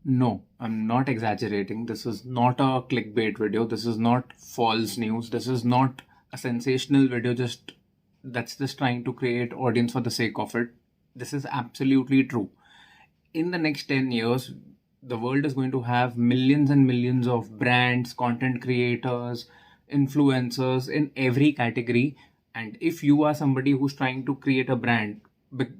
No, I'm not exaggerating. This is not a clickbait video. This is not false news. This is not a sensational video that's just trying to create audience for the sake of it. This is absolutely true. In the next 10 years, the world is going to have millions and millions of brands, content creators, influencers in every category. And if you are somebody who's trying to create a brand,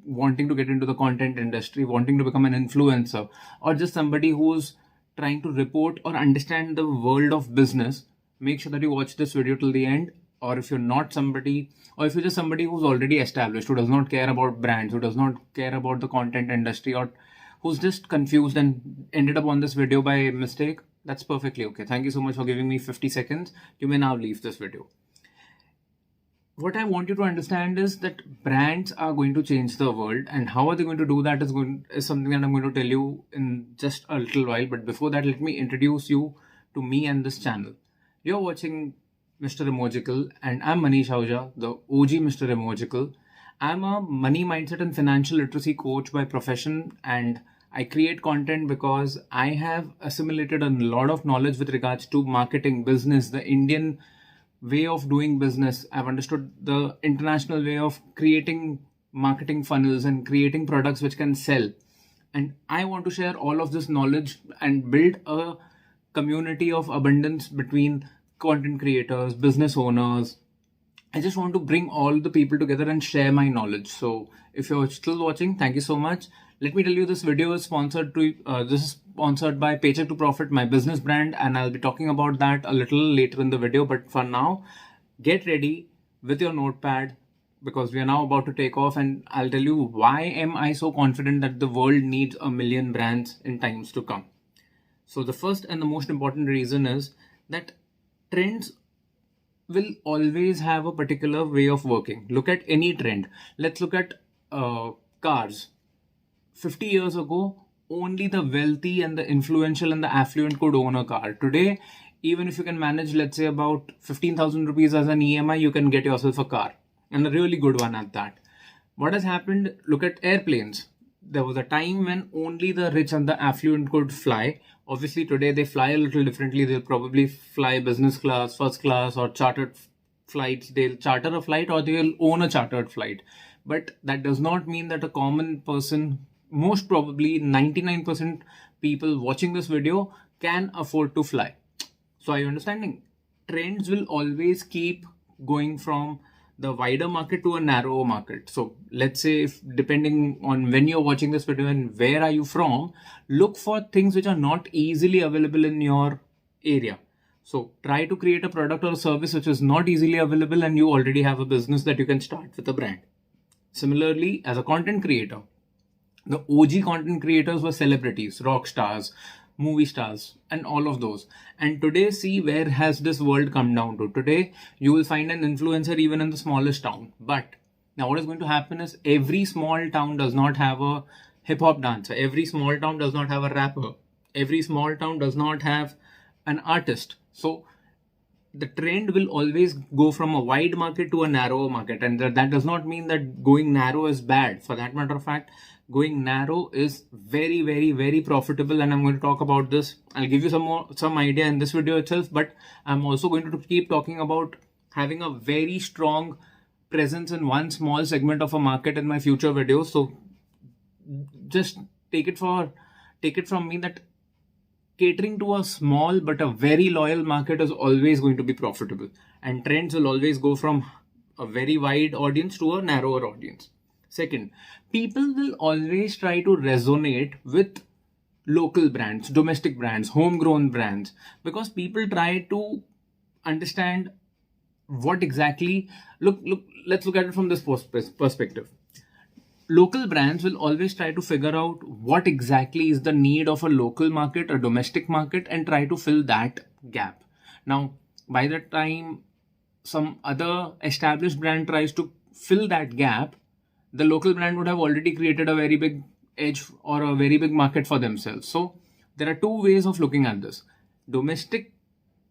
wanting to get into the content industry, wanting to become an influencer, or just somebody who's trying to report or understand the world of business, make sure that you watch this video till the end. Or if you're not somebody, or if you're just somebody who's already established, who does not care about brands, who does not care about the content industry, or who's just confused and ended up on this video by mistake, that's perfectly okay. Thank you so much for giving me 50 seconds. You may now leave this video. What I want you to understand is that brands are going to change the world, and how are they going to do that is something that I'm going to tell you in just a little while. But before that, let me introduce you to me and this channel. You're watching MrEmogical, and I'm Manish Ahuja, the OG MrEmogical. I'm a money mindset and financial literacy coach by profession, and I create content because I have assimilated a lot of knowledge with regards to marketing, business, the Indian way of doing business. I've understood the international way of creating marketing funnels and creating products which can sell. And I want to share all of this knowledge and build a community of abundance between content creators, business owners. I just want to bring all the people together and share my knowledge. So if you're still watching, thank you so much. Let me tell you, this video is sponsored by Paycheck To Profit, my business brand, and I'll be talking about that a little later in the video. But for now, get ready with your notepad, because we are now about to take off, and I'll tell you why am I so confident that the world needs a million brands in times to come. So the first and the most important reason is that trends will always have a particular way of working. Look at any trend. Let's look at cars. 50 years ago, only the wealthy and the influential and the affluent could own a car. Today, even if you can manage, let's say, about 15,000 rupees as an EMI, you can get yourself a car, and a really good one at that. What has happened? Look at airplanes. There was a time when only the rich and the affluent could fly. Obviously, today they fly a little differently. They'll probably fly business class, first class, or chartered flights. They'll charter a flight or they'll own a chartered flight. But that does not mean that a common person, most probably 99% people watching this video, can afford to fly. So are you understanding? Trends will always keep going from the wider market to a narrower market. So let's say, if depending on when you're watching this video and where are you from, look for things which are not easily available in your area. So try to create a product or a service which is not easily available, and you already have a business that you can start with a brand. Similarly, as a content creator, the OG content creators were celebrities, rock stars, movie stars, and all of those. And today, see where has this world come down to. Today, you will find an influencer even in the smallest town. But now what is going to happen is, every small town does not have a hip hop dancer. Every small town does not have a rapper. Every small town does not have an artist. So the trend will always go from a wide market to a narrower market. And that does not mean that going narrow is bad. For that matter of fact, going narrow is very, very, very profitable. And I'm going to talk about this. I'll give you some idea in this video itself, but I'm also going to keep talking about having a very strong presence in one small segment of a market in my future videos. So just take it from me that catering to a small but a very loyal market is always going to be profitable, and trends will always go from a very wide audience to a narrower audience. Second, people will always try to resonate with local brands, domestic brands, homegrown brands, because people try to understand what exactly, let's look at it from this perspective. Local brands will always try to figure out what exactly is the need of a local market, a domestic market, and try to fill that gap. Now, by the time some other established brand tries to fill that gap, the local brand would have already created a very big edge or a very big market for themselves. So there are two ways of looking at this. Domestic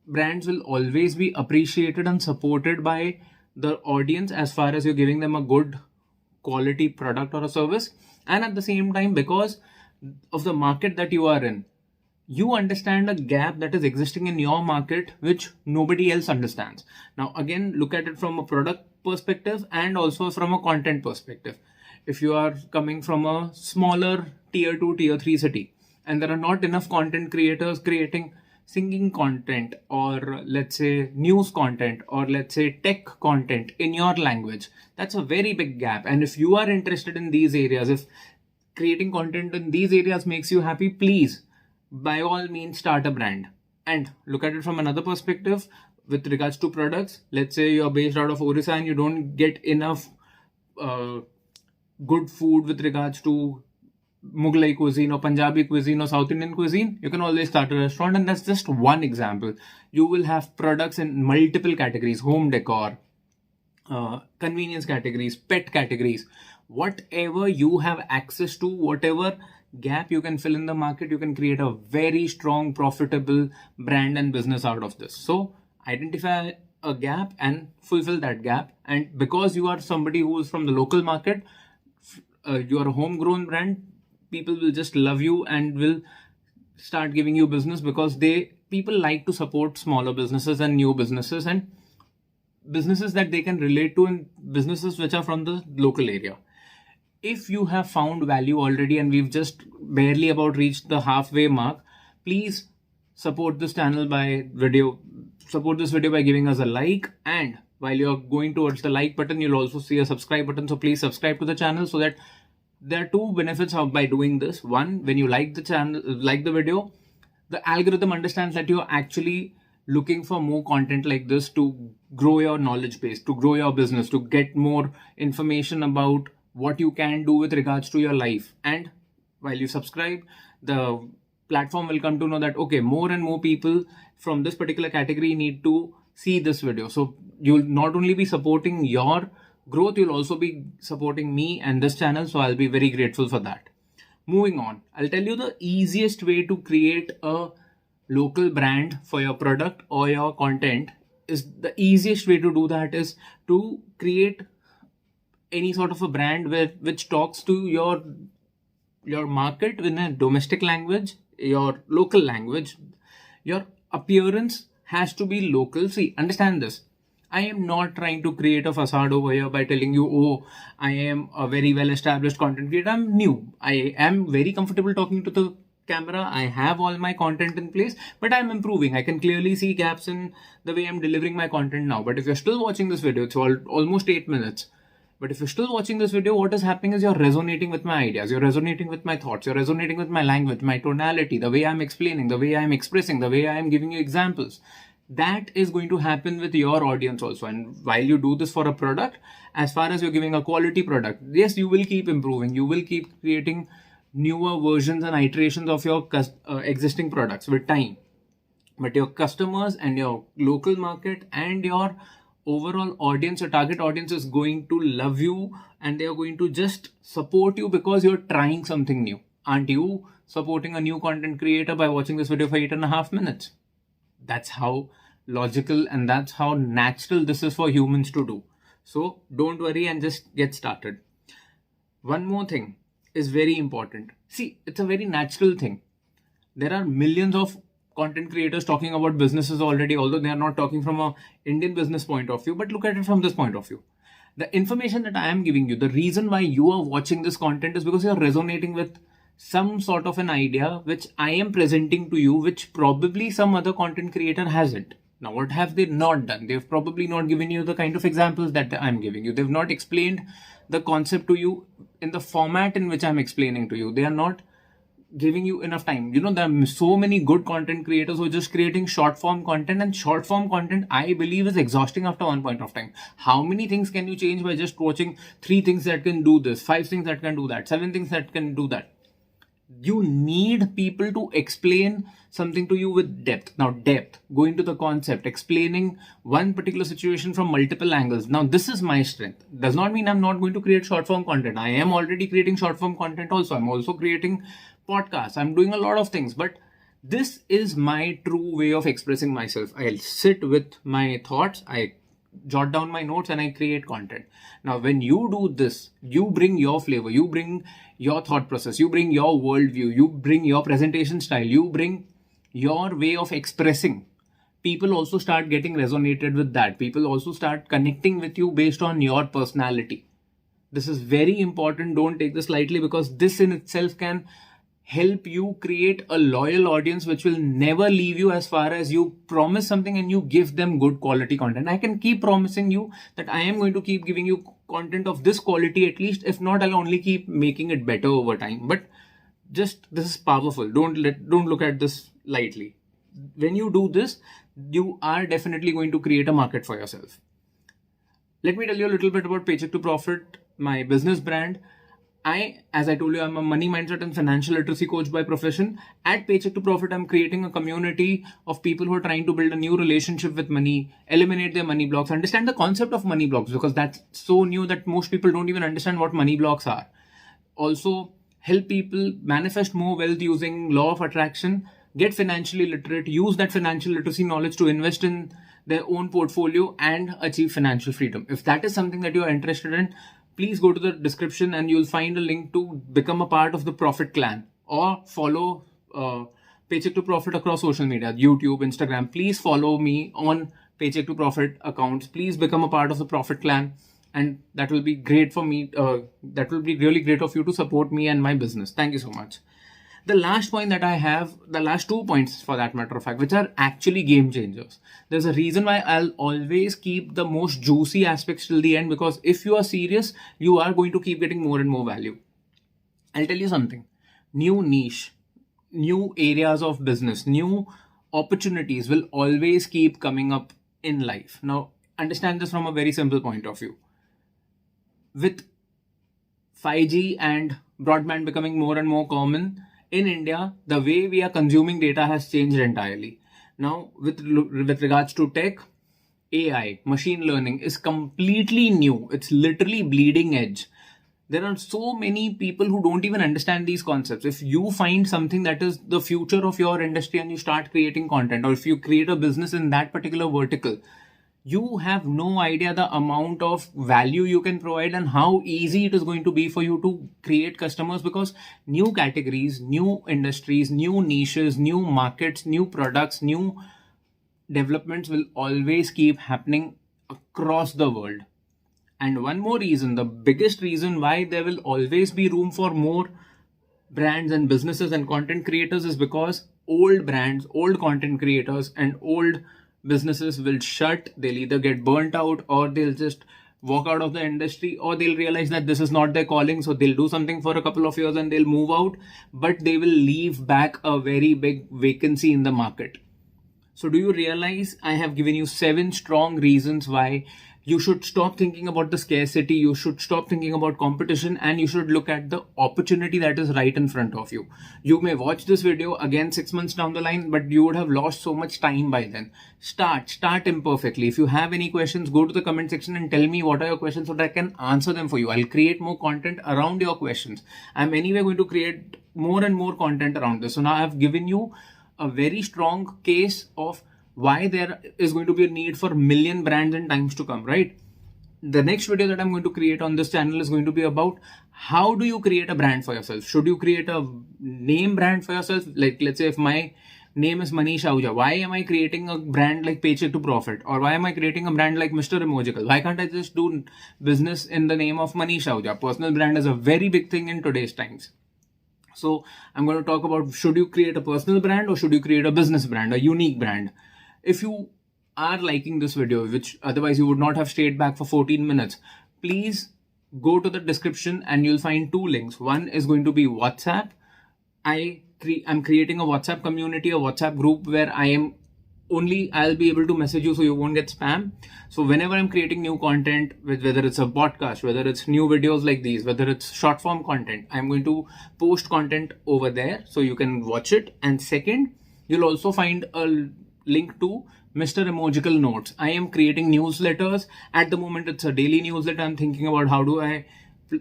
brands will always be appreciated and supported by the audience as far as you're giving them a good quality product or a service, and at the same time, because of the market that you are in, you understand a gap that is existing in your market which nobody else understands. Now again, look at it from a product perspective and also from a content perspective. If you are coming from a smaller tier 2 tier 3 city and there are not enough content creators creating singing content, or let's say news content, or let's say tech content in your language, that's a very big gap. And if you are interested in these areas, if creating content in these areas makes you happy, please by all means start a brand. And look at it from another perspective with regards to products. Let's say you're based out of Orissa and you don't get enough good food with regards to Mughlai cuisine or Punjabi cuisine or South Indian cuisine, you can always start a restaurant. And that's just one example. You will have products in multiple categories: home decor, convenience categories, pet categories, whatever you have access to, whatever gap you can fill in the market, you can create a very strong, profitable brand and business out of this. So identify a gap and fulfill that gap. And because you are somebody who is from the local market, you are a homegrown brand, people will just love you and will start giving you business, because people like to support smaller businesses and new businesses and businesses that they can relate to, and businesses which are from the local area. If you have found value already and we've just barely about reached the halfway mark, please support this channel by support this video by giving us a like. And while you're going towards the like button, you'll also see a subscribe button. So please subscribe to the channel, so that there are two benefits by doing this. One, when you like the channel, like the video, the algorithm understands that you're actually looking for more content like this to grow your knowledge base, to grow your business, to get more information about what you can do with regards to your life. And while you subscribe, the platform will come to know that, okay, more and more people from this particular category need to see this video. So you'll not only be supporting your growth, you'll also be supporting me and this channel. So I'll be very grateful for that. Moving on, I'll tell you the easiest way to create a local brand for your product or your content. The easiest way to do that is to create any sort of a brand which talks to your market in a domestic language, your local language. Your appearance has to be local. See, understand this. I am not trying to create a facade over here by telling you, oh, I am a very well-established content creator. I'm new. I am very comfortable talking to the camera. I have all my content in place, but I'm improving. I can clearly see gaps in the way I'm delivering my content now. But if you're still watching this video, it's almost 8 minutes. But if you're still watching this video, what is happening is you're resonating with my ideas. You're resonating with my thoughts. You're resonating with my language, my tonality, the way I'm explaining, the way I'm expressing, the way I'm giving you examples. That is going to happen with your audience also. And while you do this for a product, as far as you're giving a quality product, yes, you will keep improving. You will keep creating newer versions and iterations of your existing products with time. But your customers and your local market and your overall audience, your target audience, is going to love you, and they are going to just support you because you're trying something new. Aren't you supporting a new content creator by watching this video for 8.5 minutes? That's how logical and that's how natural this is for humans to do. So don't worry and just get started. One more thing is very important. See, it's a very natural thing. There are millions of content creators talking about businesses already, although they are not talking from an Indian business point of view. But look at it from this point of view. The information that I am giving you, the reason why you are watching this content is because you are resonating with some sort of an idea which I am presenting to you, which probably some other content creator hasn't. Now, what have they not done? They've probably not given you the kind of examples that I'm giving you. They've not explained the concept to you in the format in which I'm explaining to you. They are not giving you enough time. There are so many good content creators who are just creating short form content, and short form content, I believe, is exhausting after one point of time. How many things can you change by just watching 3 things that can do this, 5 things that can do that, 7 things that can do that? You need people to explain something to you with depth. Now, depth, going to the concept, explaining one particular situation from multiple angles. Now, this is my strength. Does not mean I'm not going to create short form content. I am already creating short form content also. I'm also creating podcasts. I'm doing a lot of things, but this is my true way of expressing myself. I'll sit with my thoughts, I jot down my notes, and I create content. Now, when you do this, you bring your flavor, you bring your thought process, you bring your worldview, you bring your presentation style, you bring your way of expressing, people also start getting resonated with that. People also start connecting with you based on your personality. This is very important. Don't take this lightly, because this in itself can help you create a loyal audience which will never leave you, as far as you promise something and you give them good quality content. I can keep promising you that I am going to keep giving you content of this quality at least. If not, I'll only keep making it better over time. But just, this is powerful. Don't look at this lightly. When you do this, you are definitely going to create a market for yourself. Let me tell you a little bit about Paycheck to Profit, my business brand. As I told you, I'm a money mindset and financial literacy coach by profession. At Paycheck to Profit, I'm creating a community of people who are trying to build a new relationship with money, eliminate their money blocks, understand the concept of money blocks, because that's so new that most people don't even understand what money blocks are. Also, help people manifest more wealth using law of attraction, get financially literate, use that financial literacy knowledge to invest in their own portfolio and achieve financial freedom. If that is something that you are interested in, please go to the description and you'll find a link to become a part of the ProfitClan, or follow Paycheck to Profit across social media, YouTube, Instagram. Please follow me on Paycheck to Profit accounts. Please become a part of the ProfitClan, and that will be great for me. That will be really great of you to support me and my business. Thank you so much. The last point that I have, the last 2 points for that matter of fact, which are actually game changers. There's a reason why I'll always keep the most juicy aspects till the end, because if you are serious, you are going to keep getting more and more value. I'll tell you something. New niche, new areas of business, new opportunities will always keep coming up in life. Now, understand this from a very simple point of view. With 5G and broadband becoming more and more common, in India, the way we are consuming data has changed entirely. Now, with regards to tech, AI, machine learning is completely new. It's literally bleeding edge. There are so many people who don't even understand these concepts. If you find something that is the future of your industry and you start creating content, or if you create a business in that particular vertical, you have no idea the amount of value you can provide and how easy it is going to be for you to create customers, because new categories, new industries, new niches, new markets, new products, new developments will always keep happening across the world. And one more reason, the biggest reason why there will always be room for more brands and businesses and content creators, is because old brands, old content creators and old businesses will shut. They'll either get burnt out, or they'll just walk out of the industry, or they'll realize that this is not their calling, so they'll do something for a couple of years and they'll move out, but they will leave back a very big vacancy in the market. So do you realize I have given you 7 strong reasons why you should stop thinking about the scarcity, you should stop thinking about competition, and you should look at the opportunity that is right in front of you. You may watch this video again 6 months down the line, but you would have lost so much time by then. Start imperfectly. If you have any questions, go to the comment section and tell me what are your questions so that I can answer them for you. I'll create more content around your questions. I'm anyway going to create more and more content around this. So now I've given you a very strong case of why there is going to be a need for million brands in times to come, right? The next video that I'm going to create on this channel is going to be about how do you create a brand for yourself. Should you create a name brand for yourself? Like, let's say if my name is Manish Ahuja, why am I creating a brand like Paycheck to Profit? Or why am I creating a brand like MrEmogical? Why can't I just do business in the name of Manish Ahuja? Personal brand is a very big thing in today's times. So I'm going to talk about, should you create a personal brand or should you create a business brand, a unique brand? If you are liking this video, which otherwise you would not have stayed back for 14 minutes, please go to the description and you'll find 2 links. One is going to be WhatsApp. I'm creating a WhatsApp community, a WhatsApp group where I'll be able to message you so you won't get spam. So whenever I'm creating new content, whether it's a podcast, whether it's new videos like these, whether it's short form content, I'm going to post content over there so you can watch it. And second, you'll also find a link to MrEmogical notes. I am creating newsletters. At the moment, it's a daily newsletter. I'm thinking about how do I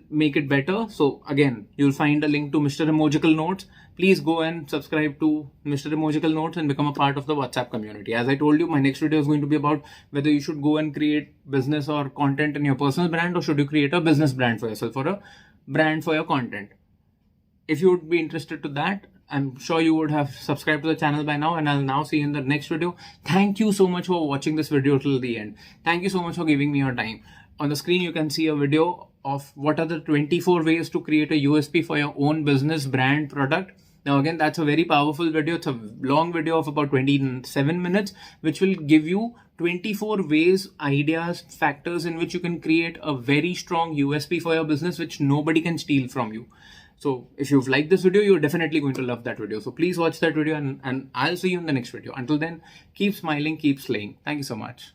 make it better. So again, you'll find a link to MrEmogical notes. Please go and subscribe to MrEmogical notes and become a part of the WhatsApp community. As I told you, my next video is going to be about whether you should go and create business or content in your personal brand, or should you create a business brand for yourself or a brand for your content. If you would be interested to that, I'm sure you would have subscribed to the channel by now, and I'll now see you in the next video. Thank you so much for watching this video till the end. Thank you so much for giving me your time. On the screen, you can see a video of what are the 24 ways to create a USP for your own business, brand, product. Now again, that's a very powerful video. It's a long video of about 27 minutes, which will give you 24 ways, ideas, factors in which you can create a very strong USP for your business, which nobody can steal from you. So if you've liked this video, you're definitely going to love that video. So please watch that video, and I'll see you in the next video. Until then, keep smiling, keep slaying. Thank you so much.